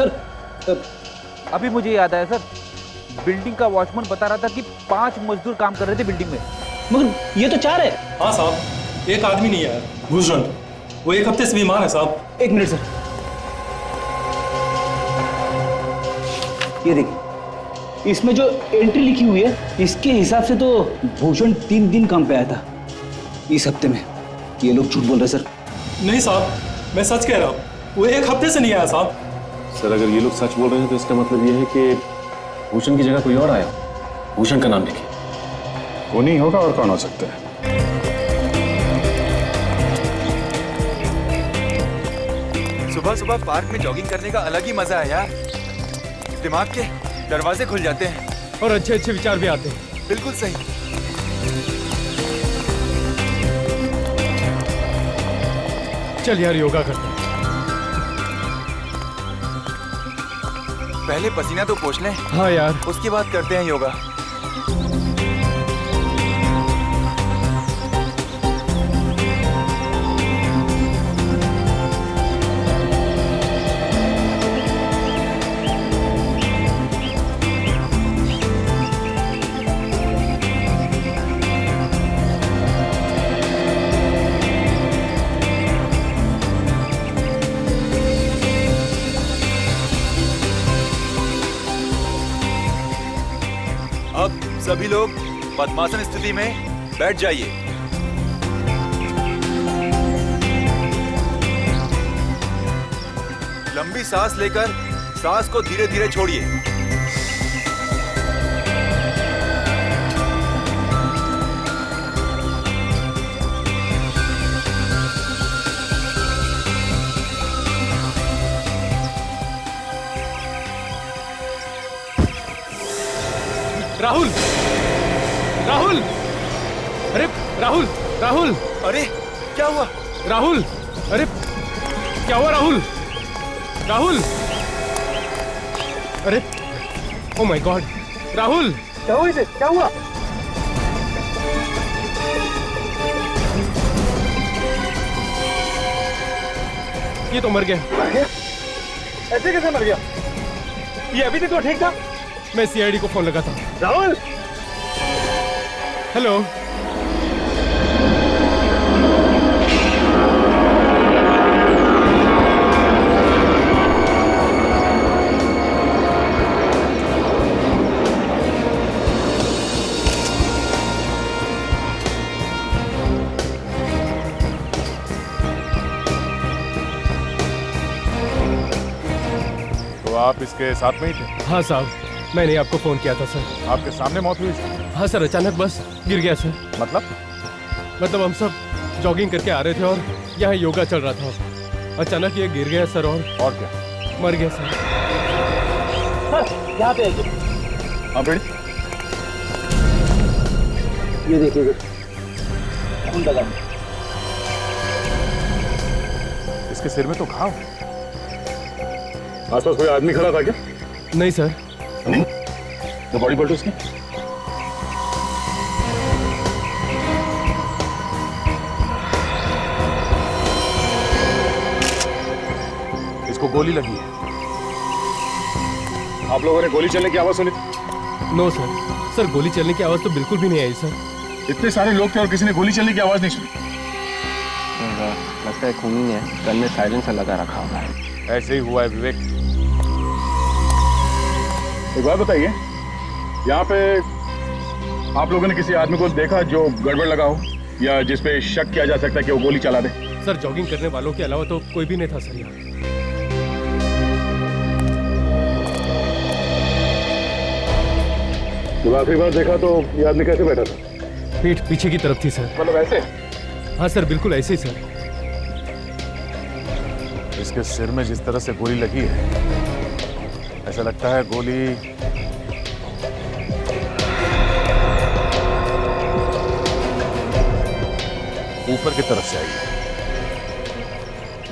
Sir अभी मुझे याद आया सर, बिल्डिंग का वॉचमैन बता रहा था कि 5 मजदूर काम कर रहे थे बिल्डिंग में, मगर ये तो 4 है। हाँ साहब, एक आदमी नहीं है भूषण, वो 1 हफ्ते से बीमार है साहब। 1 मिनट सर, ये देखिए इसमें जो एंट्री लिखी हुई है इसके हिसाब से तो भूषण 3 दिन काम पे आया था इस हफ्ते में। ये लोग झूठ बोल रहे सर। नहीं साहब, मैं सच कह रहा हूँ, वो 1 हफ्ते से नहीं आया साहब। सर अगर ये लोग सच बोल रहे हैं तो इसका मतलब ये है कि भूषण की जगह कोई और आया। भूषण का नाम लिखिए। वो नहीं होगा और कौन हो सकता है? सुबह सुबह पार्क में जॉगिंग करने का अलग ही मजा है यार। दिमाग के दरवाजे खुल जाते हैं और अच्छे अच्छे विचार भी आते हैं। बिल्कुल सही। चल यार योगा करते हैं। पहले पसीना तो पोंछ लें। हाँ यार, उसके बाद करते हैं योगा। अब सभी लोग पद्मासन स्थिति में बैठ जाइए। लंबी सांस लेकर सांस को धीरे धीरे छोड़िए। राहुल, राहुल, अरे राहुल, राहुल, अरे क्या हुआ? राहुल, अरे क्या हुआ राहुल? राहुल, अरे ओ माय गॉड, राहुल क्या हुआ इसे? क्या हुआ? ये तो मर गया। ऐसे कैसे मर गया? ये अभी तक तो ठीक था। मैं सीआईडी को फोन लगाता हूँ। राहुल, हेलो, तो आप इसके साथ में ही थे? हाँ साहब, मैंने आपको फोन किया था सर। आपके सामने मौत हुई इसकी? हाँ सर, अचानक बस गिर गया सर। मतलब हम सब जॉगिंग करके आ रहे थे और यहाँ योगा चल रहा था। अचानक ये गिर गया सर और क्या? मर गया सर। यहाँ पे हाँ बेटी, ये देखिए खून लगा। इसके सिर में तो घाव। आसपास कोई आदमी खड़ा था क्या? नहीं सर। तो बॉडी पलटो उसकी। इसको गोली लगी है। आप लोगों ने गोली चलने की आवाज सुनी थी? No sir. सर गोली चलने की आवाज तो बिल्कुल भी नहीं आई सर। इतने सारे लोग थे और किसी ने गोली चलने की आवाज नहीं सुनी? लगता है खूनी ने गन में साइलेंसर लगा रखा होगा। ऐसे ही हुआ है विवेक। एक बात बताइए, यहाँ पे आप लोगों ने किसी आदमी को देखा जो गड़बड़ लगा हो या जिस पे शक किया जा सकता है कि वो गोली चला दे? सर जॉगिंग करने वालों के अलावा तो कोई भी नहीं था सर यहाँ। जब आखिरी बार देखा तो ये आदमी कैसे बैठा था? पीठ पीछे की तरफ थी सर। मतलब ऐसे? हाँ सर, बिल्कुल ऐसे ही सर। इसके सिर में जिस तरह से गोली लगी है, ऐसा लगता है गोली ऊपर की तरफ से आई है।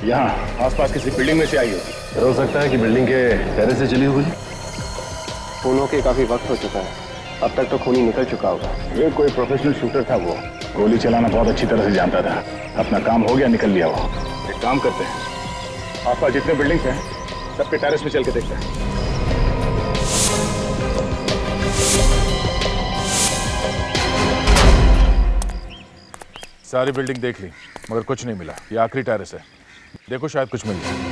यहाँ आसपास किसी बिल्डिंग में से आई होगी। हो सकता है कि बिल्डिंग के टेरेस से चली होगी। खूनों के काफी वक्त हो चुका है, अब तक तो खूनी निकल चुका होगा। ये कोई प्रोफेशनल शूटर था, वो गोली चलाना बहुत अच्छी तरह से जानता था। अपना काम हो गया, निकल लिया वो। एक काम करते हैं, आसपास जितने बिल्डिंग्स हैं छत पे टेरेस में चल के देखते हैं। सारी बिल्डिंग देख ली मगर कुछ नहीं मिला। ये आखिरी टेरेस है, देखो शायद कुछ मिल जाए।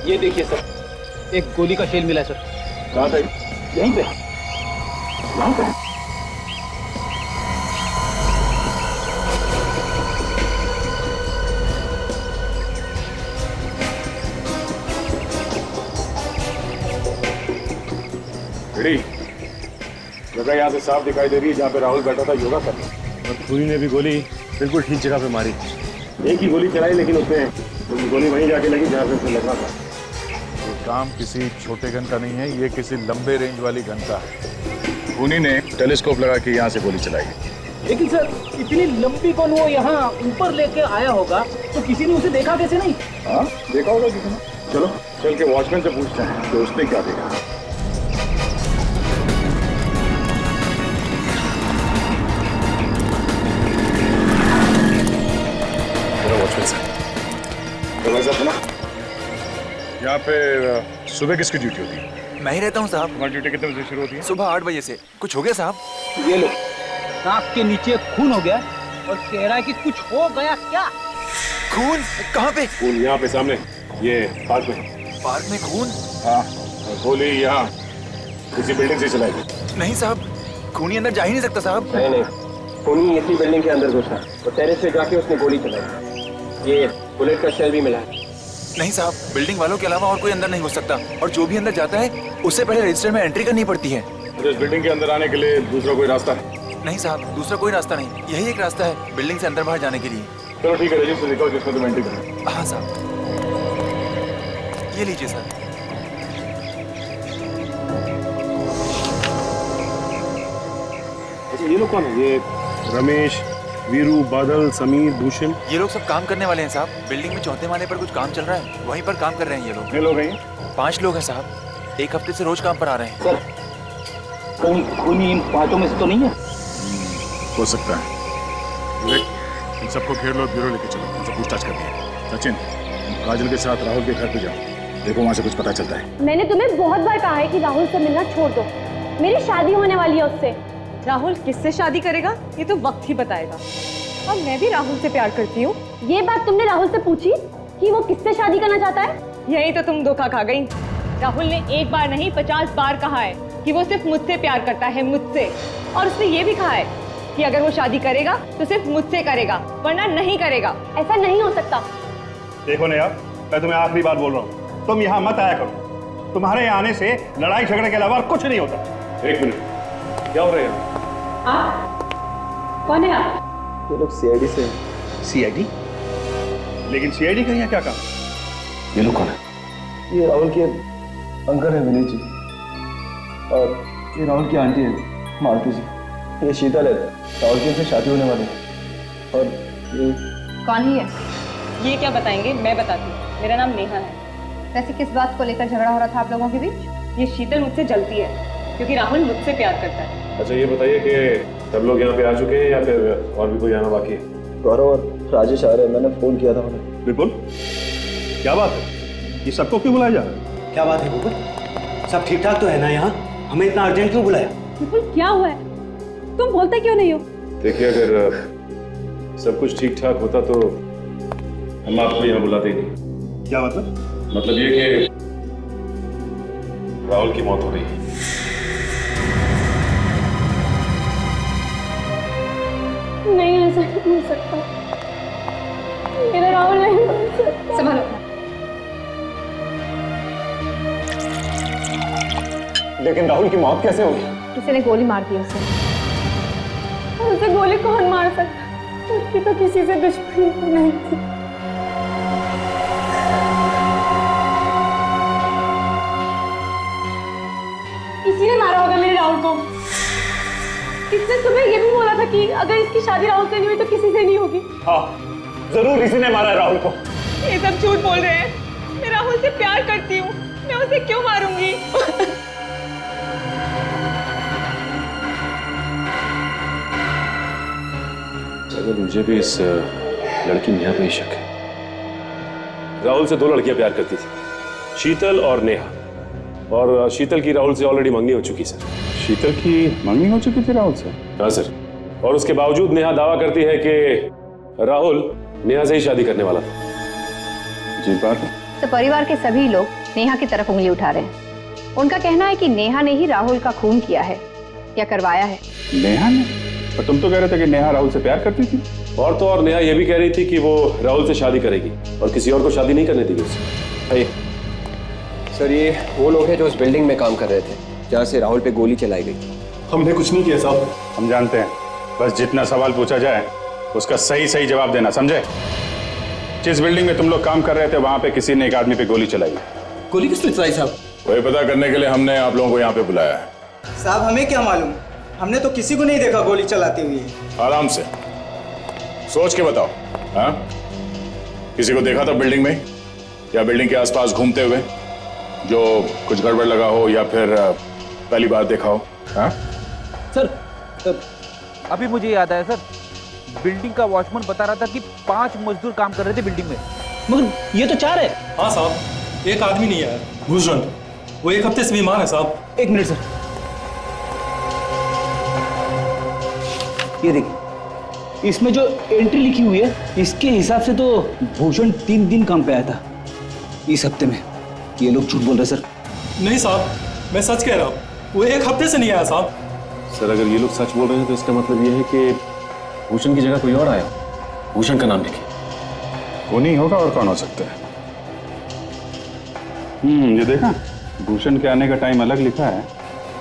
ये देखिए सर, एक गोली का शेल मिला है सर। कहाँ पे? यहीं पे। यहाँ पे? घड़ी जगह यहाँ से साफ दिखाई दे रही है जहाँ पे राहुल बैठा था योगा करने, और खूनी ने भी गोली बिल्कुल ठीक जगह पे मारी। एक ही गोली चलाई लेकिन उसमें गोली वहीं जाके लगी जहाँ पे उसे लगना था। ये काम किसी छोटे गन का नहीं है, ये किसी लंबे रेंज वाली गन का है। खूनी ने टेलीस्कोप लगा के यहाँ से गोली चलाई। लेकिन सर इतनी लंबी कौन वो यहाँ ऊपर लेके आया होगा तो किसी ने उसे देखा कैसे नहीं? हाँ देखा होगा किसी ने। चलो चल के वॉचमैन से पूछते हैं कि उसने क्या देखा। वॉचमैन से दरवाजा सुना। यहाँ पे सुबह किसकी ड्यूटी होती है? मैं ही रहता हूँ साहब। तुम्हारी ड्यूटी कितने बजे शुरू होती है? सुबह 8 बजे से। कुछ हो गया साहब? ये लो, नाक के नीचे खून हो गया और कह रहा है कि कुछ हो गया क्या? खून? कहाँ पे? खून यहाँ पे सामने, ये पार्क में। पार्क में खून? हाँ, और गोली यहाँ किसी बिल्डिंग से चलाई गई। नहीं साहब, खूनी अंदर जा ही नहीं सकता साहब। नहीं नहीं, खूनी इसी बिल्डिंग के अंदर घुसा और टेरेस पे जाके उसने गोली चलाई। ये बुलेट का शेल भी मिला है। नहीं साहब, बिल्डिंग वालों के अलावा और कोई अंदर नहीं घुस सकता, और जो भी अंदर जाता है उससे पहले रजिस्टर में एंट्री करनी पड़ती है। तो इस बिल्डिंग के अंदर आने के लिए दूसरा कोई रास्ता है? नहीं साहब, दूसरा कोई रास्ता नहीं, यही एक रास्ता है बिल्डिंग से अंदर बाहर जाने के लिए। चलो ठीक है, रजिस्टर दिखाओ जिसमें तुम एंट्री करो। हाँ साहब, ये लीजिए सर। अच्छा ये लोग कौन है? ये रमेश, वीरू, बादल, समीर, भूषण, ये लोग सब काम करने वाले हैं साहब। बिल्डिंग में चौथे माले पर कुछ काम चल रहा है, वहीं पर काम कर रहे हैं ये लोग। कितने लोग हैं? 5 लोग हैं साहब, एक हफ्ते से रोज काम पर आ रहे हैं। सर कहीं खूनी इन पाँचों में से तो नहीं है? हो सकता है। विवेक, इन सबको घेर लो, ब्यूरो लेके चलो, उनसे पूछताछ करनी है। सचिन, तुम काजल के साथ राहुल के घर पे जाओ, देखो वहाँ से कुछ पता चलता है। मैंने तुम्हें बहुत बार कहा है कि राहुल से मिलना छोड़ दो, मेरी शादी होने वाली है उससे। राहुल किससे शादी करेगा ये तो वक्त ही बताएगा। और मैं भी राहुल से प्यार करती हूँ। ये बात तुमने राहुल से पूछी कि वो किससे शादी करना चाहता है? यही तो तुम धोखा खा गई। राहुल ने एक बार नहीं 50 बार कहा है कि वो सिर्फ मुझसे प्यार करता है, मुझसे। और उसने ये भी कहा है कि अगर वो शादी करेगा तो सिर्फ मुझसे करेगा, वरना नहीं करेगा। ऐसा नहीं हो सकता। देखो नया, मैं तुम्हें आखिरी बार बोल रहा हूँ, तुम यहाँ मत आया करो। तुम्हारे यहाँ आने से लड़ाई झगड़े के अलावा कुछ नहीं होता। एक मिनट, क्या हो रहा है? कौन है आप? ये लोग सीआईडी से। सीआईडी? लेकिन सीआईडी का यहाँ क्या काम? ये लोग कौन है? ये राहुल के अंकल है विनीत जी, और ये राहुल की आंटी है मालती जी। ये शीतल है, राहुल की से शादी होने वाली है। और ये कौन ही है? ये क्या बताएंगे, मैं बताती हूँ। मेरा नाम नेहा है। वैसे किस बात को लेकर झगड़ा हो रहा था आप लोगों के बीच? ये शीतल मुझसे जलती है क्योंकि राहुल मुझसे प्यार करता है। अच्छा ये बताइए कि सब लोग यहाँ पे आ चुके हैं या फिर और भी कोई आना बाकी है? गौरव और राजेश आ रहे हैं, मैंने फोन किया था उन्हें। बिल्कुल, क्या बात है? ये सबको क्यों बुलाया जा रहा है? क्या बात है बुलबुल, सब ठीक ठाक तो है ना यहाँ? हमें इतना अर्जेंट क्यों बुलाया? बिल्कुल क्या हुआ है? तुम बोलते क्यों नहीं हो? देखिए अगर सब कुछ ठीक ठाक होता तो हम आपको यहाँ बुलाते ही नहीं। क्या मतलब? मतलब ये कि राहुल की मौत हो गई। नहीं, ऐसा नहीं हो सकता। मेरा राहुल नहीं हो सकता। संभालो। लेकिन राहुल की मौत कैसे हुई? किसी ने गोली मार दी उसे। और उसे गोली कौन मार सकता? उसकी तो किसी से दुश्मनी नहीं थी। किसी ने मारा होगा मेरे राहुल को। इसने तुम्हें ये भी बोला था कि अगर इसकी शादी राहुल से नहीं हुई तो किसी से नहीं होगी। हाँ, जरूर इसी ने मारा है राहुल को। ये सब झूठ बोल रहे हैं। मैं राहुल से प्यार करती हूँ, मैं उसे क्यों मारूंगी? अगर मुझे भी इस लड़की नेहा पे ही शक है। राहुल से 2 लड़कियां प्यार करती थी, शीतल और नेहा। और शीतल की राहुल से ऑलरेडी मंगनी हो चुकी सर। शीतल की मंगनी हो चुकी थी राहुल से? हाँ सर, और उसके बावजूद नेहा दावा करती है कि राहुल नेहा से ही शादी करने वाला था। जी बात है। तो परिवार के सभी लोग नेहा की तरफ उंगली उठा रहे हैं। उनका कहना है कि नेहा ने ही राहुल का खून किया है या करवाया है। नेहा ने? पर तुम तो कह रहे थे कि नेहा राहुल से प्यार करती थी। और तो और नेहा यह भी कह रही थी कि वो राहुल से शादी करेगी और किसी और को शादी नहीं करने देगी उसे। सर, ये वो लोग हैं जो उस बिल्डिंग में काम कर रहे थे जहाँ से राहुल पे गोली चलाई गई। हमने कुछ नहीं किया साहब। हम जानते हैं, बस जितना सवाल पूछा जाए उसका सही सही जवाब देना, समझे? जिस बिल्डिंग में तुम लोग काम कर रहे थे वहां पे किसी ने एक आदमी पे गोली चलाई। गोली किसने चलाई साहब? वही पता करने के लिए हमने आप लोगों को यहाँ पे बुलाया है। साहब, हमें क्या मालूम, हमने तो किसी को नहीं देखा गोली चलाते हुए। आराम से सोच के बताओ। हाँ, किसी को देखा था बिल्डिंग में या बिल्डिंग के आसपास घूमते हुए जो कुछ गड़बड़ लगा हो या फिर पहली बार देखा हो? हाँ सर, अभी मुझे याद आया सर, बिल्डिंग का वॉचमैन बता रहा था कि 5 मजदूर काम कर रहे थे बिल्डिंग में। मगर ये तो 4 है। हाँ साहब, एक आदमी नहीं है, भूषण। वो 1 हफ्ते से बीमार है साहब। 1 मिनट सर, ये देखिए, इसमें जो एंट्री लिखी हुई है इसके हिसाब से तो भूषण 3 दिन काम पे आया था इस हफ्ते में। ये लोग झूठ बोल रहे सर। नहीं साहब, मैं सच कह रहा हूँ, वो 1 हफ्ते से नहीं आया साहब। सर, अगर ये लोग सच बोल रहे हैं तो इसका मतलब ये है कि भूषण की जगह कोई और आया। भूषण का नाम लिखे। वो नहीं होगा और कौन हो सकता है? ये देखा, भूषण के आने का टाइम अलग लिखा है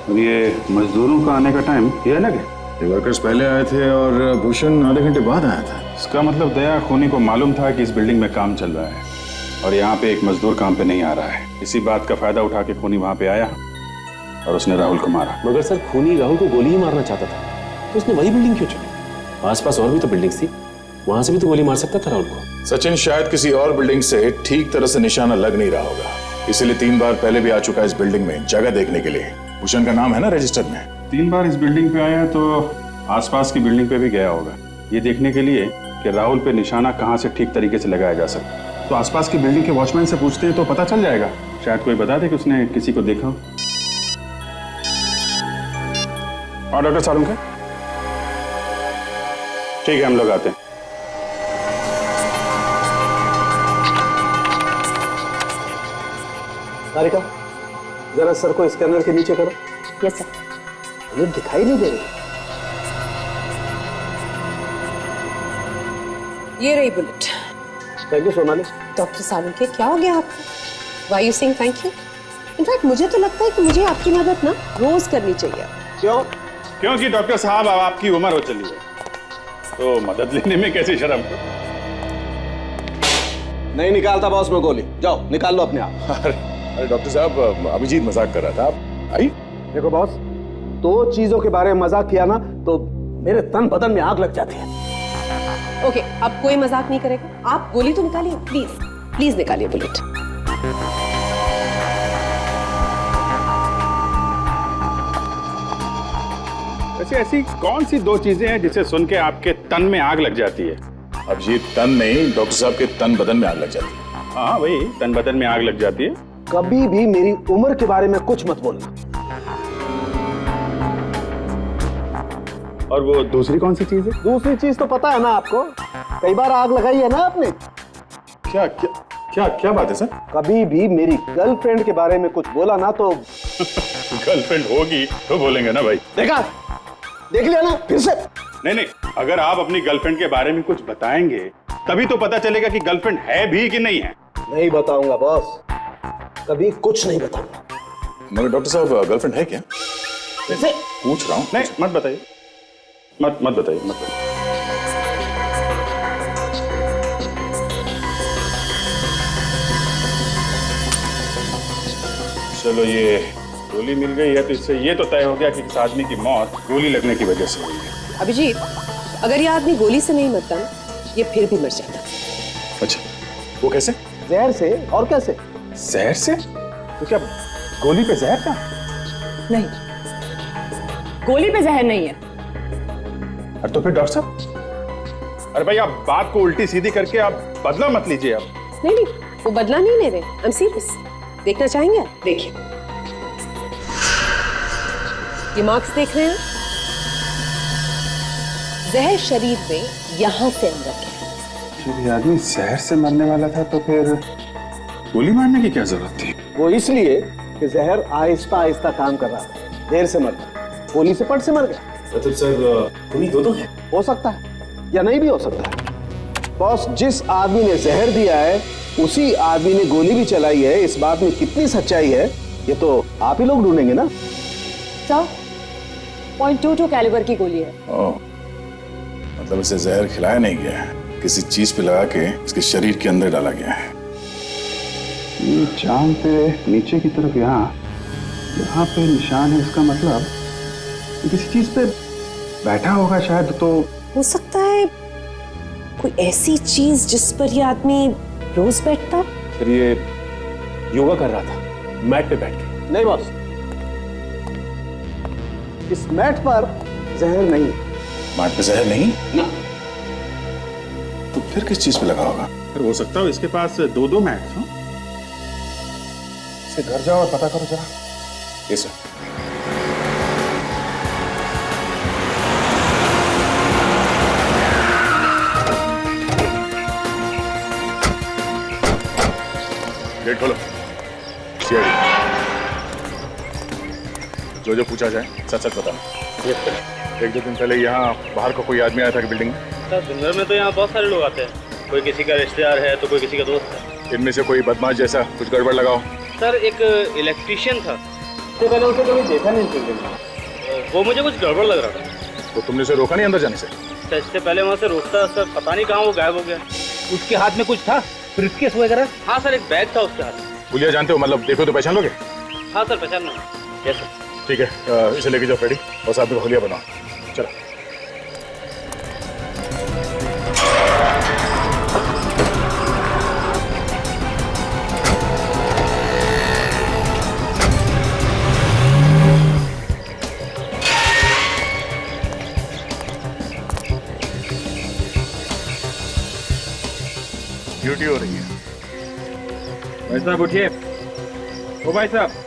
और ये मजदूरों का आने का टाइम ये अलग है। वर्कर्स पहले आए थे और भूषण आधे घंटे बाद आया था। इसका मतलब दया खूनी को मालूम था कि इस बिल्डिंग में काम चल रहा है और यहाँ पे एक मजदूर काम पे नहीं आ रहा है। इसी बात का फायदा उठा के खूनी वहाँ पे आया और उसने राहुल को मारा। मगर सर, खूनी राहुल को गोली ही मारना चाहता था तो उसने वही बिल्डिंग क्यों चुनी? आसपास और भी तो बिल्डिंग्स थी, वहां से भी तो गोली मार सकता था राहुल को। सचिन, शायद किसी और बिल्डिंग से ठीक तरह से निशाना लग नहीं रहा होगा, इसीलिए 3 बार पहले भी आ चुका है इस बिल्डिंग में जगह देखने के लिए। भूषण का नाम है ना रजिस्टर में। 3 बार इस बिल्डिंग पे आया तो आसपास की बिल्डिंग पे भी गया होगा, ये देखने के लिए कि राहुल पे निशाना कहाँ से ठीक तरीके से लगाया जा सकता। तो आसपास की बिल्डिंग के वॉचमैन से पूछते हैं तो पता चल जाएगा, शायद कोई बता दे कि उसने किसी को देखा हो। और डॉक्टर सारुण का? ठीक है, हम लोग आते हैं। सारिका, जरा सर को स्कैनर के नीचे करो। Yes sir. ये दिखाई नहीं दे रही। ये रही bullet. Thank you Sonali. Doctor Sarun के, क्या हो गया आपको? Why you saying thank you? In fact मुझे तो लगता है कि मुझे आपकी मदद ना रोज करनी चाहिए। क्यों? क्योंकि डॉक्टर साहब अब आपकी उम्र हो चली है तो मदद लेने में कैसी शर्म? नहीं निकालता बॉस में गोली, जाओ निकाल लो अपने आप। अरे डॉक्टर साहब, अभिजीत मजाक कर रहा था। आप आई? देखो बॉस, 2 चीजों के बारे में मजाक किया ना तो मेरे तन बदन में आग लग जाती है। ओके, अब कोई मजाक नहीं करेगा। आप गोली तो निकालिए, प्लीज प्लीज निकालिए बुलेट। वैसे ऐसी कौन सी 2 चीजें हैं जिसे सुन के आपके तन में आग लग जाती है? अब ये तन नहीं, डॉक्टर साहब के तन बदन में आग लग जाती है। हाँ वही, तन बदन में आग लग जाती है। कभी भी मेरी उम्र के बारे में कुछ मत बोलना। और वो दूसरी कौन सी चीज है? दूसरी चीज तो पता है ना आपको, कई बार आग लगाई है ना आपने। क्या क्या क्या क्या बात है सर? कभी भी मेरी गर्लफ्रेंड के बारे में कुछ बोला ना तो गर्लफ्रेंड होगी तो बोलेंगे ना भाई। देखा, देख लिया ना फिर से। नहीं, अगर आप अपनी गर्लफ्रेंड के बारे में कुछ बताएंगे तभी तो पता चलेगा कि गर्लफ्रेंड है भी कि नहीं है। नहीं बताऊंगा बॉस, कभी कुछ नहीं बताऊंगा। मगर डॉक्टर साहब, गर्लफ्रेंड है क्या? कैसे? पूछ रहा हूँ। नहीं, मत बताइए, मत बताइए, मत बताइए। चलो, ये गोली मिल गई है तो इससे ये तो तय हो गया कि इस आदमी की मौत गोली लगने की वजह से हुई है। अभिजीत, अगर ये आदमी गोली से नहीं मरता ना, ये फिर भी मर जाता। अच्छा, वो कैसे? जहर से। और कैसे? जहर से? तो क्या गोली पे जहर था? नहीं, गोली पे जहर नहीं है। अरे तो फिर डॉक्टर साहब, अरे भाई आप बात को उल्टी सीधी करके आप बदला मत लीजिए आप। नहीं नहीं, वो बदला नहीं ले रहे। I am serious. देखना चाहेंगे? देखिए, ये मार्क्स देख रहे हैं? जहर शरीर में यहां से अंदर गया। जब ये आदमी जहर से मरने वाला था तो फिर गोली मारने की क्या जरूरत थी? वो इसलिए कि जहर आहिस्ता आहिस्ता काम कर रहा था, देर से मरता, गोली से पट से मर गया। मतलब सर गोली दो है? हो सकता है या नहीं भी हो सकता है। बॉस, जिस आदमी ने जहर दिया है उसी आदमी ने गोली भी चलाई है। इस बात में कितनी सच्चाई है ये तो आप ही लोग ढूंढेंगे ना। सर, .22 कैलिबर की गोली है। ओह, मतलब इसे जहर खिलाया नहीं गया है, किसी चीज पे लगा के इसके शरीर के अंदर डाला गया है। जान पे नीचे की तरफ यहाँ पे निशान है, इसका मतलब किसी चीज पे बैठा होगा शायद। तो हो सकता है कोई ऐसी चीज जिस पर ये आदमी रोज बैठता। फिर ये योगा कर रहा था मैट पे बैठ के। नहीं बॉस, इस मैट पर जहर नहीं है। मैट पे जहर नहीं ना, तो फिर किस चीज पे लगा होगा? फिर हो सकता है इसके पास दो मैट हो। इसे घर जाओ और पता करो जरा। ये सर। गेट खोलो। सीआईडी, जो पूछा जाए सच सच बताना। एक दो दिन पहले यहाँ बाहर को कोई आदमी आया था कि बिल्डिंग में? सर, दिन में तो यहाँ बहुत सारे लोग आते हैं। कोई किसी का रिश्तेदार है तो कोई किसी का दोस्त है। इनमें से कोई बदमाश जैसा कुछ गड़बड़ लगाओ। सर, एक इलेक्ट्रिशियन था। इससे पहले उसे कभी देखा नहीं बिल्डिंग। वो मुझे कुछ गड़बड़ लग रहा था। तो तुमने उसे रोका नहीं अंदर जाने से? सर, इससे पहले वहाँ से रोकता सर, पता नहीं कहाँ वो गायब हो गया। उसके हाथ में कुछ था, ब्रीफकेस वगैरह? हाँ सर, एक बैग था उसके हाथ में। पुलिया जानते हो, मतलब देखो तो पहचान लोगे? हाँ सर, पहचान लो। Yes sir. ठीक है, इसे लेके जाओ फ्रेडी और साथ में होलिया बनाओ। चलो। ड्यूटी हो रही है। भाई साहब उठिए। ओ भाई साहब।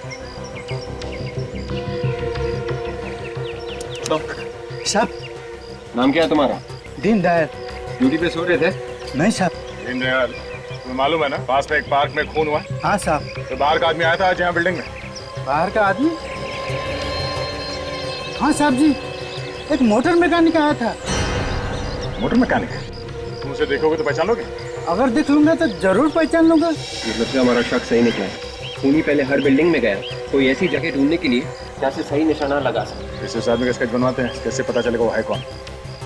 साहब, नाम क्या है तुम्हारा? दीनदयाल। ड्यूटी पे सो रहे थे? नहीं साहब। दीनदयाल, तुम्हें मालूम है ना पास में एक पार्क में खून हुआ? हाँ साहब। तो बाहर का आदमी आया था आज यहाँ बिल्डिंग में? बाहर का आदमी? हाँ साहब जी, एक मोटर मैकेनिक आया था। Motor mechanic? तुम उसे देखोगे तो पहचान लोगे? अगर देख लूंगा तो जरूर पहचान लूंगा। मतलब से हमारा शक सही निकला है। खूनी पहले हर बिल्डिंग में गया, कोई ऐसी जगह ढूंढने के लिए जहाँ से सही निशाना लगा सके। इस आदमी का स्केच बनवाते हैं, कैसे पता चलेगा वो है कौन?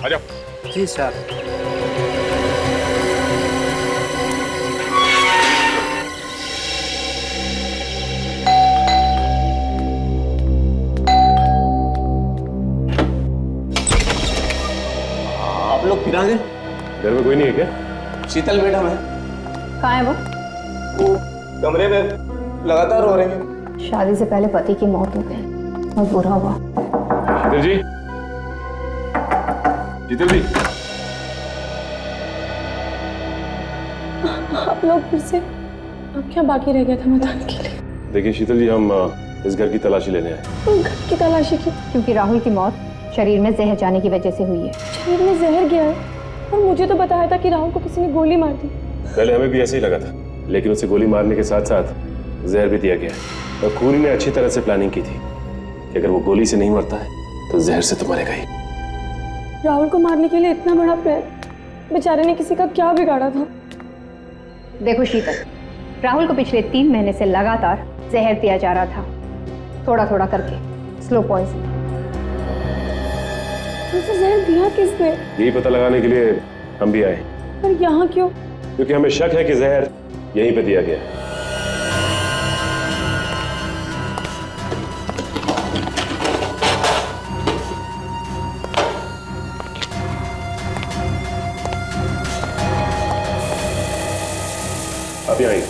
आ जाओ। जी साहब। आप लोग फिर आ गए? घर में कोई नहीं है क्या? शीतल मैडम है। कहाँ है वो? कमरे में लगातार रो रही है। शादी से पहले पति की मौत हो गई, बहुत बुरा हुआ। शीतल जी, शीतल जी। आप लोग फिर से, अब क्या बाकी रह गया था बताने के लिए? देखिए शीतल जी, हम इस घर की तलाशी लेने आए। घर की तलाशी की? क्योंकि राहुल की मौत शरीर में जहर जाने की वजह से हुई है। शरीर में जहर गया है? और मुझे तो बताया था कि राहुल को किसी ने गोली मार दी। पहले हमें भी ऐसे ही लगा था, लेकिन उसे गोली मारने के साथ साथ जहर भी दिया गया। और खूनी ने अच्छी तरह से प्लानिंग की थी कि अगर वो गोली से नहीं मरता है तो जहर से तो मरेगा ही। राहुल को मारने के लिए इतना बड़ा प्रयत्न, बेचारे ने किसी का क्या बिगाड़ा था? देखो शीतल, राहुल को पिछले 3 महीने से लगातार जहर दिया जा रहा था, थोड़ा थोड़ा करके, स्लो पॉइजन। उसे जहर दिया किसने? यही पता लगाने के लिए हम भी आए। पर यहाँ क्यों? क्योंकि हमें शक है कि जहर यहीं पे दिया गया है। आई।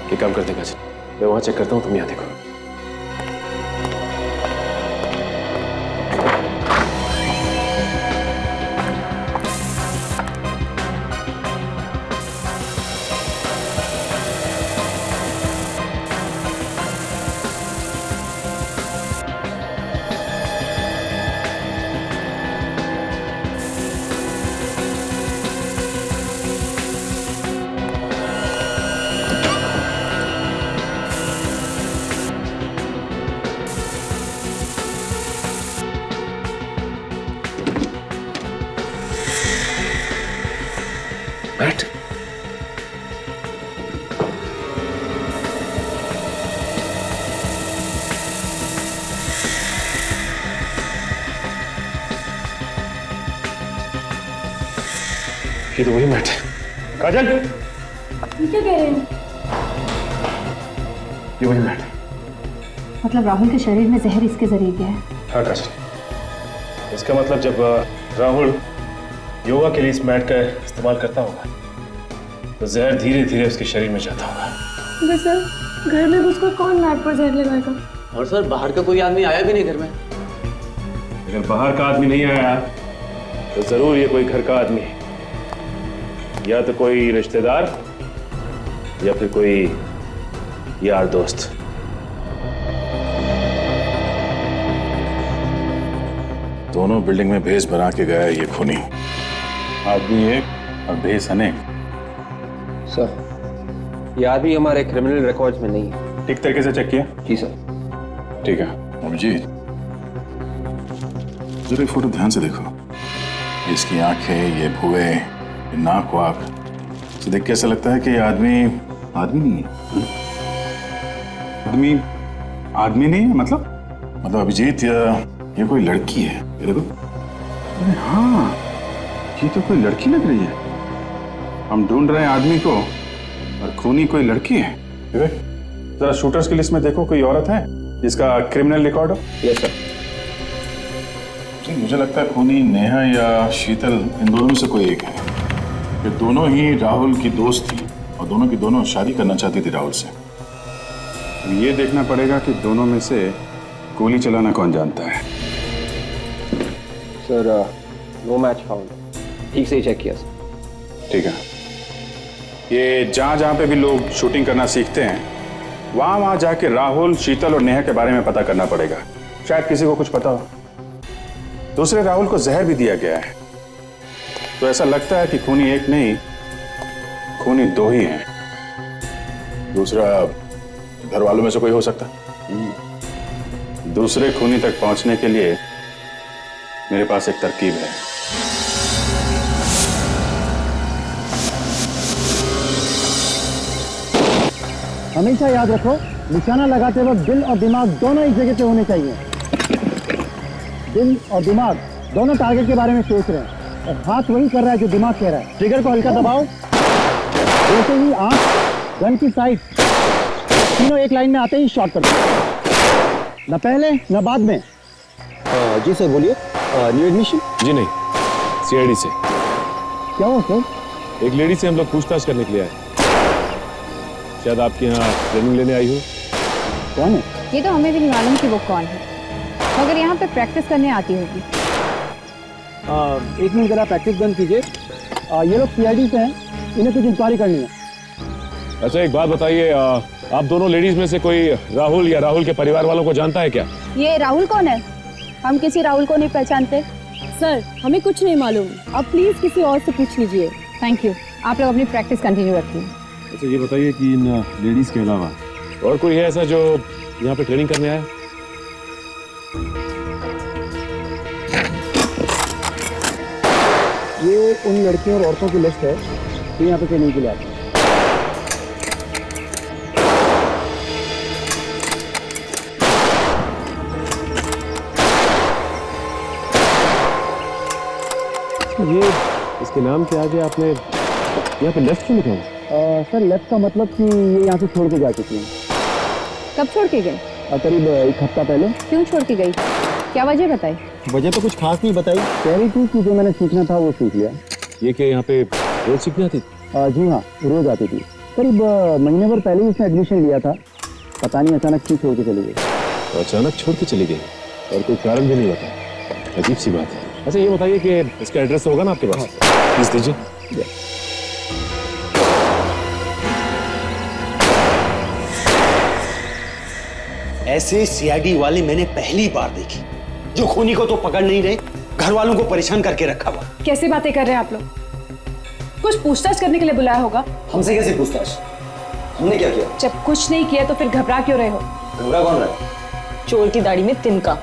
ये काम करते काजल, मैं वहां चेक करता हूँ, तुम यहाँ देखो। बैठ। ये तो वही मैट है। काजल, ये क्या कह रहे हैं? ये वही मैट है। मतलब राहुल के शरीर में जहर इसके जरिए गया है? हाँ काजल, इसका मतलब जब राहुल योगा के लिए इस मैट का इस्तेमाल करता होगा तो जहर धीरे धीरे उसके शरीर में जाता होगा। अबे सर, घर में घुसकर कौन मैट पर जहर लगाएगा? और सर बाहर का कोई आदमी आया भी नहीं घर में। अगर बाहर का आदमी नहीं आया तो जरूर ये कोई घर का आदमी है, या तो कोई रिश्तेदार या फिर कोई यार दोस्त। दोनों बिल्डिंग में भेस बना के गया ये खूनी। आदमी एक और भेस अनेक। सर, ये आदमी हमारे क्रिमिनल रिकॉर्ड्स में नहीं है। ठीक तरीके से चेक किया? जी सर। ठीक है अभिजीत, जरा ये फोटो ध्यान से देखो। इसकी आंखें, ये भुए, ये नाक वाक से देख के ऐसा लगता है कि ये आदमी नहीं है। आदमी नहीं है मतलब? मतलब अभिजीत, ये कोई लड़की है। ये देखो। अरे हाँ, ये तो कोई लड़की लग रही है। हम ढूंढ रहे हैं आदमी को और खूनी कोई लड़की है। जरा शूटर्स की लिस्ट में देखो, कोई औरत है जिसका क्रिमिनल रिकॉर्ड हो? Yes sir. मुझे लगता है खूनी नेहा या शीतल, इन दोनों में से कोई एक है। ये दोनों ही राहुल की दोस्त थी और दोनों की दोनों शादी करना चाहती थी राहुल से। अब ये देखना पड़ेगा कि दोनों में से गोली चलाना कौन जानता है। Sir, no match found. ठीक से ही चेक किया सर। ठीक है। ये जहाँ जहाँ पे भी लोग शूटिंग करना सीखते हैं, वहाँ वहाँ जाके राहुल, शीतल और नेहा के बारे में पता करना पड़ेगा। शायद किसी को कुछ पता हो। दूसरे राहुल को जहर भी दिया गया है, तो ऐसा लगता है कि खूनी एक नहीं, खूनी दो ही हैं। दूसरा घर वालों में से कोई हो सकता है। दूसरे खूनी तक पहुंचने के लिए मेरे पास एक तरकीब है। हमेशा याद रखो, निशाना लगाते वक्त दिल और दिमाग दोनों एक जगह पे होने चाहिए। दिल और दिमाग दोनों टारगेट के बारे में सोच रहे हैं और हाथ वही कर रहा है जो दिमाग कह रहा है। ट्रिगर को हल्का दबाओ। जैसे ही आंख, गन की साइड, तीनों एक लाइन में आते ही शॉट कर दो। न पहले न बाद में। जी सर बोलिए। New admission? जी नहीं, सीआईडी से। क्या हो सर? एक लेडी से हम लोग पूछताछ करने के लिए आए। शायद आपके यहाँ ट्रेनिंग लेने आई हो। कौन है? ये तो हमें भी नहीं मालूम कि वो कौन है, मगर यहाँ पे प्रैक्टिस करने आती होगी। एक मिनट जरा प्रैक्टिस बंद कीजिए। ये लोग सीआईडी से हैं, इन्हें कुछ इंक्वायरी करनी है। अच्छा एक बात बताइए, आप दोनों लेडीज में से कोई राहुल या राहुल के परिवार वालों को जानता है क्या? ये राहुल कौन है? हम किसी राहुल को नहीं पहचानते। सर, हमें कुछ नहीं मालूम। आप प्लीज किसी और से पूछ लीजिए। Thank you. आप लोग अपनी प्रैक्टिस कंटिन्यू रखिए। अच्छा ये बताइए कि इन लेडीज के अलावा और कोई है ऐसा जो यहाँ पे ट्रेनिंग करने आया? ये उन लड़कियों और औरतों की लिस्ट है जो यहाँ पे ट्रेनिंग के लिए आते हैं। ये इसके नाम के आगे आपने यहाँ पे लेफ्ट क्यों लिखा हुआ? सर लेफ्ट का मतलब कि ये यहाँ से छोड़ के जा चुकी हैं। कब छोड़ के गई? करीब एक हफ्ता पहले। क्यों छोड़ के गई? क्या वजह बताई? वजह तो कुछ खास नहीं बताई, कह रही थी कि जो मैंने सीखना था वो सीख लिया। ये क्या यहाँ पे रोज सीखने आती थी? जी हाँ, रोज आती थी। करीब महीने भर पहले ही उसने एडमिशन लिया था, पता नहीं अचानक क्यों छोड़ के चली गई। अचानक छोड़ के चली गई और कोई कारण भी नहीं बताया, अजीब सी बात है। अच्छा ये बताइए कि इसका एड्रेस होगा ना आपके पास? प्लीज दीजिए। ऐसे सीआईडी वाले मैंने पहली बार देखी, जो खूनी को तो पकड़ नहीं रहे, घर वालों को परेशान करके रखा हुआ। कैसी बातें कर रहे हैं आप लोग? कुछ पूछताछ करने के लिए बुलाया होगा। हमसे कैसे पूछताछ? हमने क्या किया? जब कुछ नहीं किया तो फिर घबरा क्यों रहे हो? घबरा कौन रहा है? चोर की दाढ़ी में तिनका।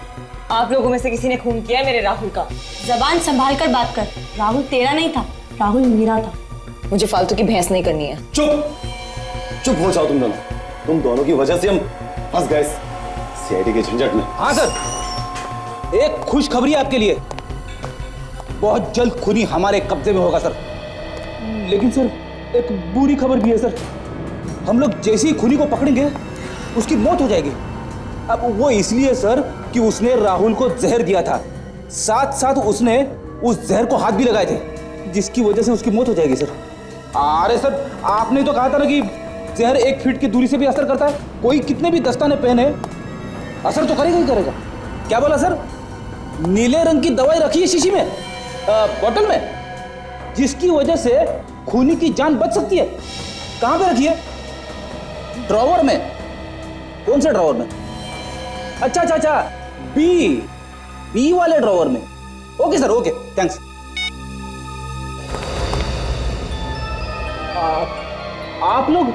आप लोगों में से किसी ने खून किया है मेरे राहुल का। जबान संभाल कर बात कर, राहुल तेरा नहीं था, राहुल मेरा था। मुझे फालतू की बहस नहीं करनी है। चुप हो जाओ तुम दोनों की वजह से हम फंस गए सीआईडी के झंझट में। हाँ सर, एक खुशखबरी आपके लिए, बहुत जल्द खूनी हमारे कब्जे में होगा सर। लेकिन सर एक बुरी खबर भी है सर, हम लोग जैसे ही खूनी को पकड़ेंगे उसकी मौत हो जाएगी। अब वो इसलिए सर कि उसने राहुल को जहर दिया था, साथ साथ उसने उस जहर को हाथ भी लगाए थे, जिसकी वजह से उसकी मौत हो जाएगी सर। अरे सर आपने तो कहा था ना कि जहर 1 फीट की दूरी से भी असर करता है, कोई कितने भी दस्ताने पहने असर तो करेगा ही करेगा। क्या बोला सर? नीले रंग की दवाई रखी है शीशी में, बोतल में, जिसकी वजह से खूनी की जान बच सकती है। कहां पे रखी है? ड्रॉवर में। कौन से ड्रॉवर में? अच्छा, बी वाले ड्रॉवर में। Okay sir, okay, thanks. आप लोग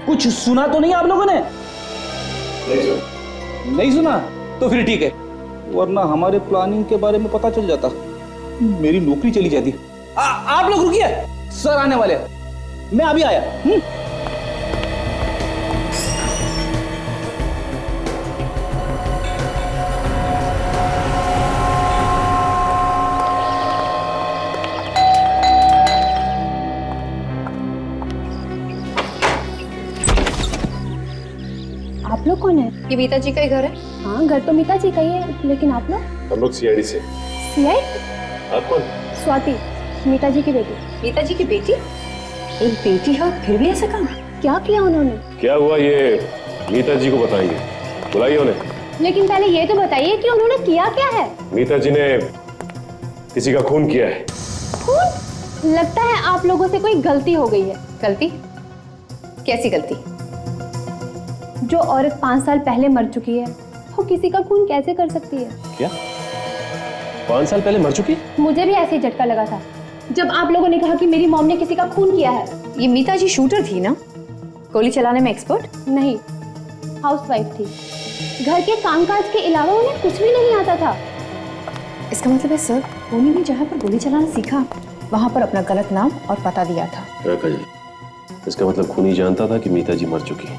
कुछ सुना तो नहीं आप लोगों ने? नहीं सुना तो फिर ठीक है, वरना हमारे प्लानिंग के बारे में पता चल जाता, मेरी नौकरी चली जाती। आप लोग रुकिए, सर आने वाले, मैं अभी आया। आप लोग कौन है? ये मीता जी का ही घर है। हाँ, घर तो मीता जी का ही है, लेकिन आप लोग? हम लोग सीआईडी से। सीआईडी? आप कौन? स्वाति, मीता जी की बेटी। मीता जी की बेटी? एक बेटी है फिर भी ऐसा काम? क्या किया उन्होंने? क्या हुआ ये मीता जी को बताइए, बुलाइए उन्हें। लेकिन पहले ये तो बताइए कि उन्होंने किया क्या है? मीता जी ने किसी का खून किया है। खून? लगता है आप लोगों से कोई गलती हो गई है। गलती? कैसी गलती? जो औरत 5 साल पहले मर चुकी है, वो किसी का खून कैसे कर सकती है? क्या 5 साल पहले मर चुकी? मुझे भी ऐसे ही झटका लगा था जब आप लोगों ने कहा कि मेरी मॉम ने किसी का खून किया है। ये मीता जी शूटर थी ना? गोली चलाने में एक्सपर्ट? नहीं, हाउसवाइफ थी। घर के कामकाज के अलावा उन्हें कुछ भी नहीं आता था। इसका मतलब है सर, उन्हीं ने जहाँ पर गोली चलाना सीखा, वहाँ पर अपना गलत नाम और पता दिया था। इसका मतलब खूनी जानता था कि मीता जी मर चुकी है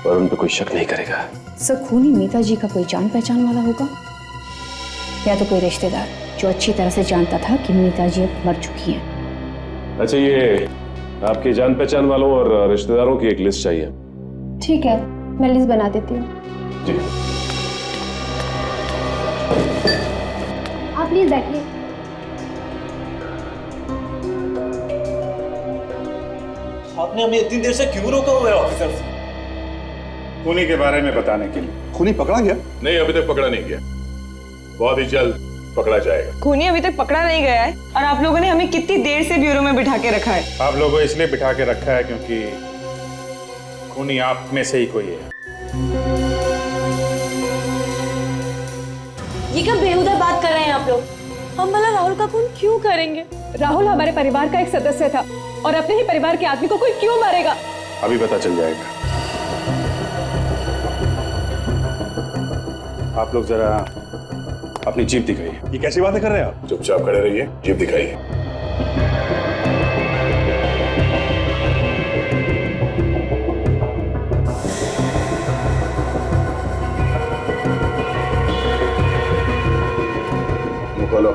और उन पर कोई शक नहीं करेगा। सर खूनी मीता जी का कोई जान पहचान वाला होगा, या तो कोई रिश्तेदार जो अच्छी तरह से जानता था कि मीता जी अब मर चुकी हैं। अच्छा, ये आपके जान पहचान वालों और रिश्तेदारों की एक लिस्ट चाहिए। ठीक है, मैं लिस्ट बना देती हूँ। जी। आप प्लीज बैठिए। आपने हमें इतनी देर से क्यों रोका हुआ है ऑफिसर? खूनी के बारे में बताने के लिए। खूनी पकड़ा गया? नहीं, अभी तक पकड़ा नहीं गया, बहुत ही जल्द पकड़ा जाएगा। खूनी अभी तक पकड़ा नहीं गया है और आप लोगों ने हमें कितनी देर से ब्यूरो में बिठा के रखा है? आप लोगों को इसलिए बिठा के रखा है क्योंकि खूनी आप में से ही कोई है। ये क्या बेहुदा बात कर रहे हैं आप लोग? हम भला राहुल का खून क्यों करेंगे? राहुल हमारे परिवार का एक सदस्य था और अपने ही परिवार के आदमी को कोई क्यों मारेगा? अभी पता चल जाएगा। आप लोग जरा अपनी जीप दिखाइए। ये कैसी बातें कर रहे हैं आप? चुपचाप खड़े रहिए, जीप दिखाइए। मुंह खोलो।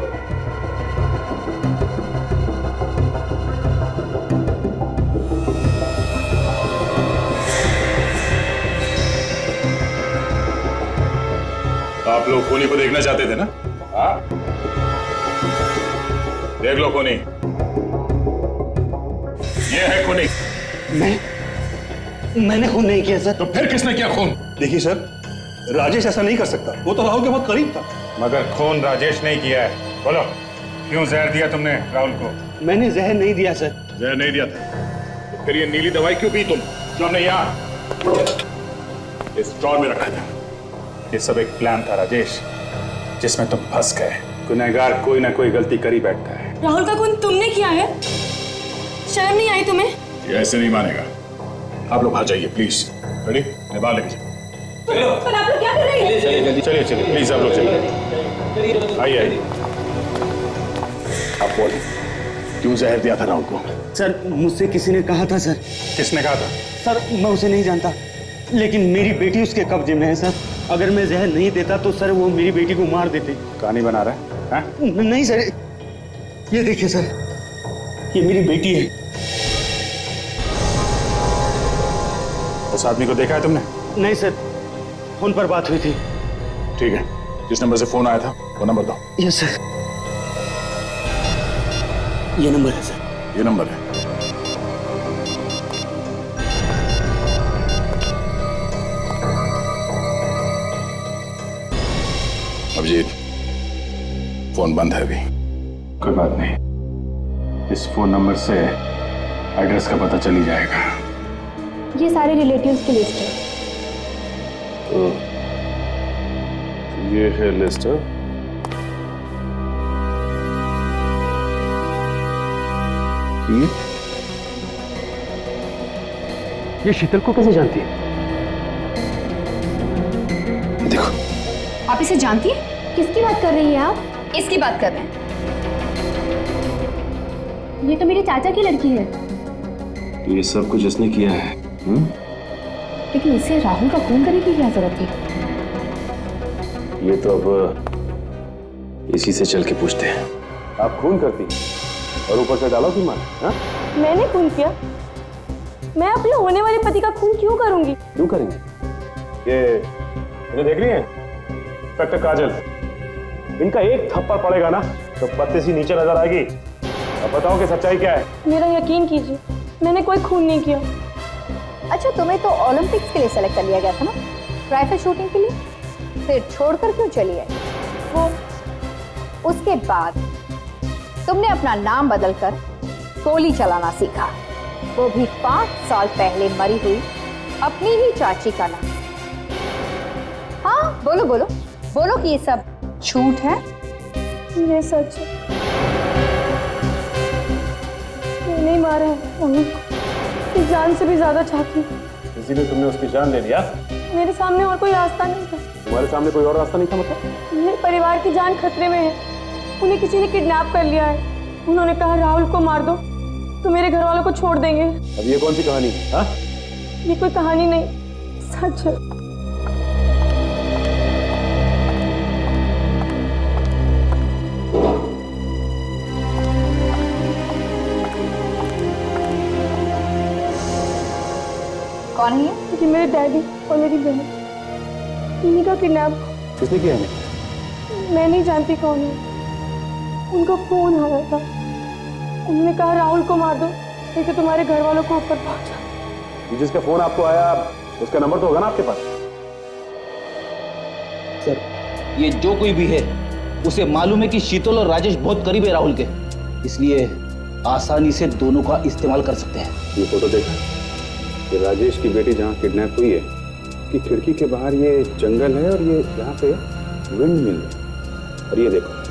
आप लोग खूनी को देखना चाहते थे ना? हाँ, देख लो खूनी। ये है खूनी। मैंने खून नहीं किया सर। तो फिर किसने किया खून? देखिए सर, राजेश ऐसा नहीं कर सकता, वो तो राहुल के बहुत करीब था। मगर खून राजेश नहीं किया है। बोलो, क्यों जहर दिया तुमने राहुल को? मैंने जहर नहीं दिया सर। जहर नहीं दिया था तो फिर ये नीली दवाई क्यों पी तुम, जो हमने यहाँ इस स्टोर में रखा था? ये सब एक प्लान था राजेश, जिसमें तुम फंस गए। गुनहगार कोई ना कोई गलती कर ही बैठता है। राहुल का खून तुमने किया है? शर्म नहीं आई तुम्हें? ये ऐसे नहीं मानेगा। आप लोग बाहर जाइए प्लीज। रेडी? मैं बाहर लेके जाऊँ। पर आप लोग क्या कर रहे हैं? चलिए चलिए चलिए प्लीज, आप लोग चलिए। आइए आइए। आप बोलिए, क्यों जहर दिया था राहुल को? सर, मुझसे किसी ने कहा था सर। किसने कहा था? सर, मैं उसे नहीं जानता, लेकिन मेरी बेटी उसके कब्जे में है सर। अगर मैं जहर नहीं देता तो सर वो मेरी बेटी को मार देते। कहानी बना रहा है? हाँ? नहीं सर, ये देखिए सर, ये मेरी बेटी है। उस आदमी को देखा है तुमने? नहीं सर, फोन पर बात हुई थी। ठीक है, जिस नंबर से फोन आया था वो नंबर दो। यस सर, ये नंबर है सर। ये नंबर है। अभिजीत, फोन बंद है अभी। कोई बात नहीं, इस फोन नंबर से एड्रेस का पता चल ही जाएगा। ये सारे रिलेटिव्स की लिस्ट है। ये है लिस्ट। ये शीतल को कैसे जानती है? देखो, आप इसे जानती है? किसकी बात कर रही है आप? इसकी बात कर रहे हैं। ये तो मेरे चाचा की लड़की है। ये सब कुछ इसने किया है। लेकिन इसे राहुल का खून करने की क्या जरूरत थी? ये तो अब इसी से चल के पूछते हैं। आप खून करती और ऊपर से डालो की मार। हाँ? मैंने खून किया? मैं अपने होने वाले पति का खून क्यों करूंगी? क्यों करेंगे? ये इन्हें देख रही हैं? इंस्पेक्टर काजल, इनका एक थप्पड़ पड़ेगा ना तो पत्ते सी नीचे नजर आएगी। अब बताओ कि सच्चाई क्या है? मेरा यकीन कीजिए, मैंने कोई खून नहीं किया। अच्छा, तुम्हें तो ओलंपिक्स के लिए सेलेक्ट कर लिया गया था ना, राइफल शूटिंग के लिए? फिर छोड़कर क्यों चली आई? वो उसके बाद तुमने अपना नाम बदलकर गोली चलाना सीखा, वो भी 5 साल पहले मरी हुई अपनी ही चाची का नाम। हाँ, बोलो बोलो बोलो कि ये सब झूठ है। ये सच है, मैंने ही मारा है राहुल को। इस जान से भी ज्यादा चाहती हूँ। इसीलिए तुमने उसकी जान ले लिया? मेरे सामने और कोई रास्ता नहीं था। तुम्हारे सामने कोई और रास्ता नहीं था मतलब? मेरे परिवार की जान खतरे में है। उन्हें किसी ने किडनैप कर लिया है। उन्होंने कहा राहुल को मार दो तो मेरे घर वालों को छोड़ देंगे। अब ये कौन सी कहानी? हाँ? ये कोई कहानी नहीं, सच है। कौन है ये? ये मेरे डैडी और मेरी बहन, इन्हीं का किडनैप। किसने किया है? मैं नहीं जानती कौन है। उनको फोन आया था, उन्होंने कहा राहुल को मार दो नहीं तो तुम्हारे घर वालों को ऊपर पहुंचा। जिसका फोन आपको आया उसका नंबर तो होगा ना आपके पास? सर, ये जो कोई भी है उसे मालूम है कि शीतल और राजेश बहुत करीब है राहुल के, इसलिए आसानी से दोनों का इस्तेमाल कर सकते हैं। ये फोटो देखा कि राजेश की बेटी जहाँ किडनैप हुई है कि खिड़की के बाहर ये जंगल है और ये यहाँ पे विंड मिल है। और ये देखो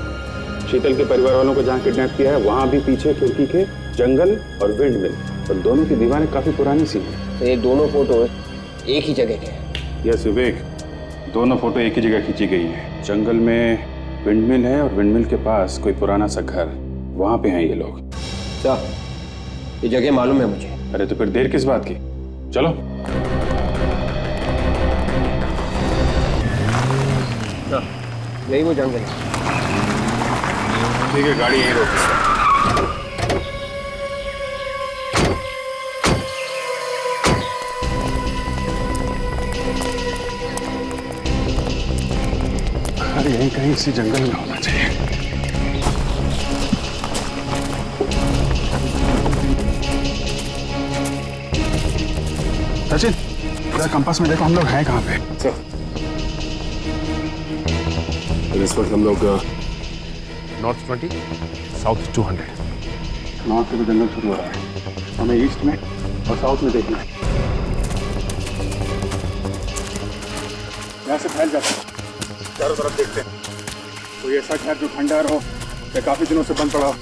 शीतल के परिवार वालों को जहाँ किडनैप किया है वहाँ भी पीछे खिड़की के जंगल और विंड मिल, और दोनों की दीवारें काफी पुरानी सी हैं। तो ये दोनों फोटो एक ही जगह के हैं? यस विवेक, दोनों फोटो एक ही जगह खींची गई है। जंगल में विंडमिल है और विंडमिल के पास कोई पुराना सा घर, वहां पे हैं ये लोग। क्या ये जगह मालूम है मुझे? अरे तो फिर देर किस बात की, चलो। यही वो जंगल है। ठीक है, गाड़ी यहीं रोक। बाहर यहीं कहीं इसी जंगल में होना चाहिए। सचिन, इधर कंपास में देखो हम लोग हैं कहाँ पे। इस वक्त हम लोग नॉर्थ 20 साउथ 200। नॉर्थ से तो जंगल शुरू हो रहा है, हमें ईस्ट में और साउथ में देखना है। यहाँ से फैल जाते हैं, चारों तरफ देखते हैं। कोई ऐसा शहर जो खंडहर हो या काफी दिनों से बंद पड़ा हो।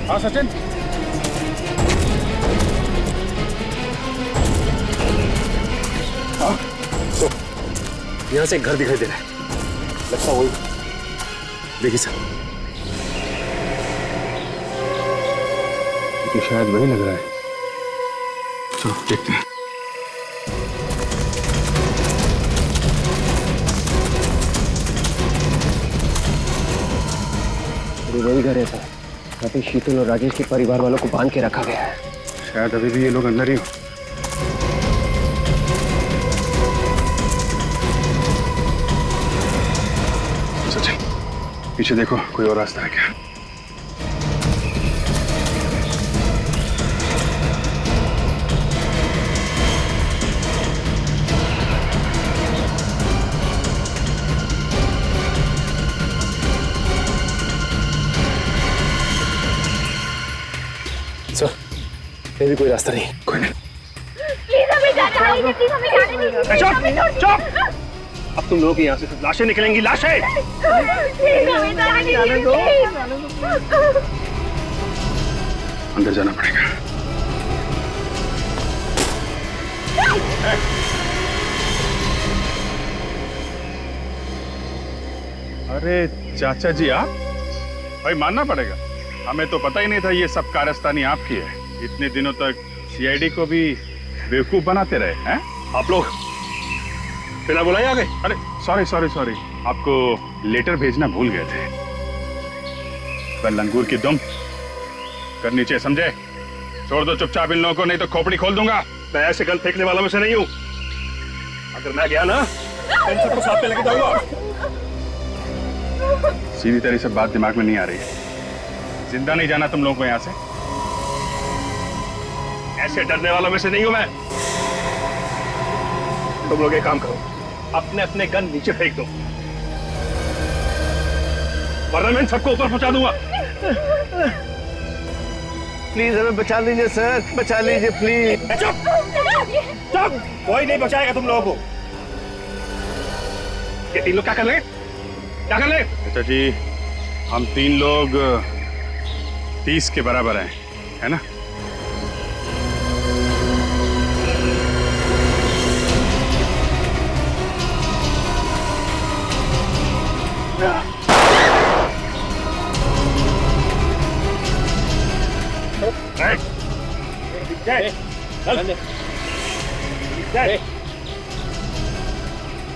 हाँ सचिन, यहाँ से एक घर दिखाई दे रहा है, लगता वही। देखिए सर, तो शायद वही लग रहा है। चलो देखते हैं। वही घर है सर, यहाँ पे शीतल और राजेश के परिवार वालों को बांध के रखा गया है। शायद अभी भी ये लोग अंदर ही हो। सचिन, पीछे देखो, कोई और रास्ता है क्या? सर, ये भी कोई रास्ता नहीं। कोई नहीं। प्लीज हमें जाने दीजिए, प्लीज हमें जाने दीजिए। चुप, चुप। अब तुम लोगों की यहाँ से सिर्फ लाशें निकलेंगी, लाशें। प्लीज हमें जाने दीजिए। अंदर जाना पड़ेगा। अरे चाचा जी, आप भाई मानना पड़ेगा, हमें तो पता ही नहीं था ये सब कारस्तानी आपकी है। इतने दिनों तक सीआईडी को भी बेवकूफ बनाते रहे हैं आप लोग। बिना बुलाए आ गए। अरे सॉरी, आपको लेटर भेजना भूल गए थे। पर लंगूर की दुम करनी चाहिए, समझे? छोड़ दो चुपचाप इन लोगों को, नहीं तो खोपड़ी खोल दूंगा। मैं ऐसे गन फेंकने वालों में से नहीं हूं। अगर मैं गया ना, इन सबको साथ में लेके जाऊंगा। सीधी तरह से बात दिमाग में नहीं आ रही है। जिंदा नहीं जाना तुम लोगों को यहां से। ऐसे डरने वालों में से नहीं हूं मैं। तुम लोग एक काम करो, अपने अपने गन नीचे फेंक दो, वरना मैं इन सबको ऊपर पहुंचा दूंगा। प्लीज हमें बचा लीजिए सर, बचा लीजिए प्लीज। चुप, कोई नहीं बचाएगा तुम लोगों को। ये तीन लोग क्या कर रहे हैं? क्या कर रहे हैं? अच्छा जी, हम तीन लोग 30 के बराबर हैं, है ना?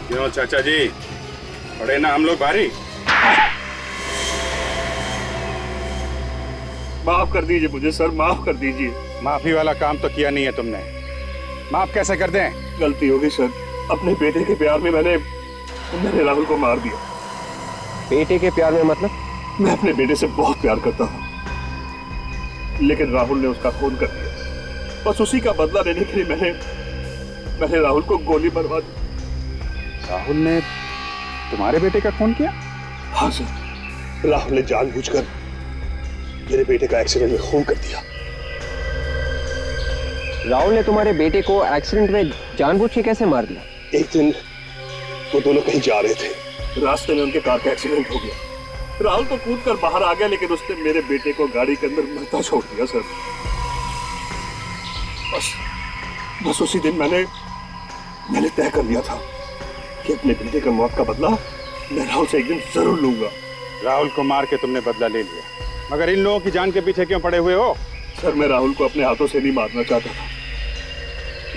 क्यों चाचा जी, पड़े ना हम लोग भारी? माफ कर दीजिए मुझे सर, माफ कर दीजिए। माफी वाला काम तो किया नहीं है तुमने, माफ कैसे कर दें? गलती होगी सर, अपने बेटे के प्यार में मैंने राहुल को मार दिया। बेटे के प्यार में मतलब? मैं अपने बेटे से बहुत प्यार करता हूँ। लेकिन राहुल ने उसका खून कर दिया। बस उसी का बदला लेने के लिए मैंने राहुल को गोली मरवा दी। राहुल ने तुम्हारे बेटे का खून किया? हाँ सर, राहुल ने जानबूझकर मेरे बेटे का एक्सीडेंट में खून कर दिया। राहुल ने तुम्हारे बेटे को एक्सीडेंट में जानबूझ के कैसे मार दिया? एक दिन वो दोनों कहीं जा रहे थे, रास्ते में उनके कार का एक्सीडेंट हो गया। राहुल तो कूद कर बाहर आ गया, लेकिन उसने मेरे बेटे को गाड़ी के अंदर मरता छोड़ दिया सर। बस उसी दिन मैंने तय कर लिया था कि अपने बेटे की मौत का बदला मैं राहुल से एक दिन जरूर लूंगा। राहुल को मार के तुमने बदला ले लिया, मगर इन लोगों की जान के पीछे क्यों पड़े हुए हो? सर, मैं राहुल को अपने हाथों से नहीं मारना चाहता था,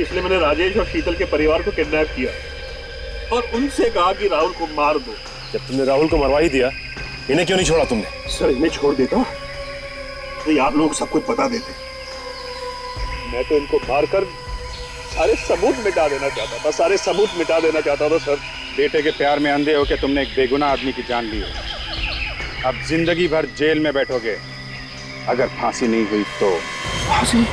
इसलिए मैंने राजेश और शीतल के परिवार को किडनैप किया और उनसे कहा कि राहुल को मार दो। जब तुमने राहुल को मरवा ही दिया, इन्हें क्यों नहीं छोड़ा तुमने? सर, इन्हें छोड़ देता तो आप लोग सब कुछ बता देते। मैं तो इनको मारकर सारे सबूत मिटा देना चाहता था, सारे सबूत मिटा देना चाहता था सर। बेटे के प्यार में अंधे होकर तुमने एक बेगुनाह आदमी की जान ली है। अब जिंदगी भर जेल में बैठोगे, अगर फांसी नहीं हुई तो। फांसी?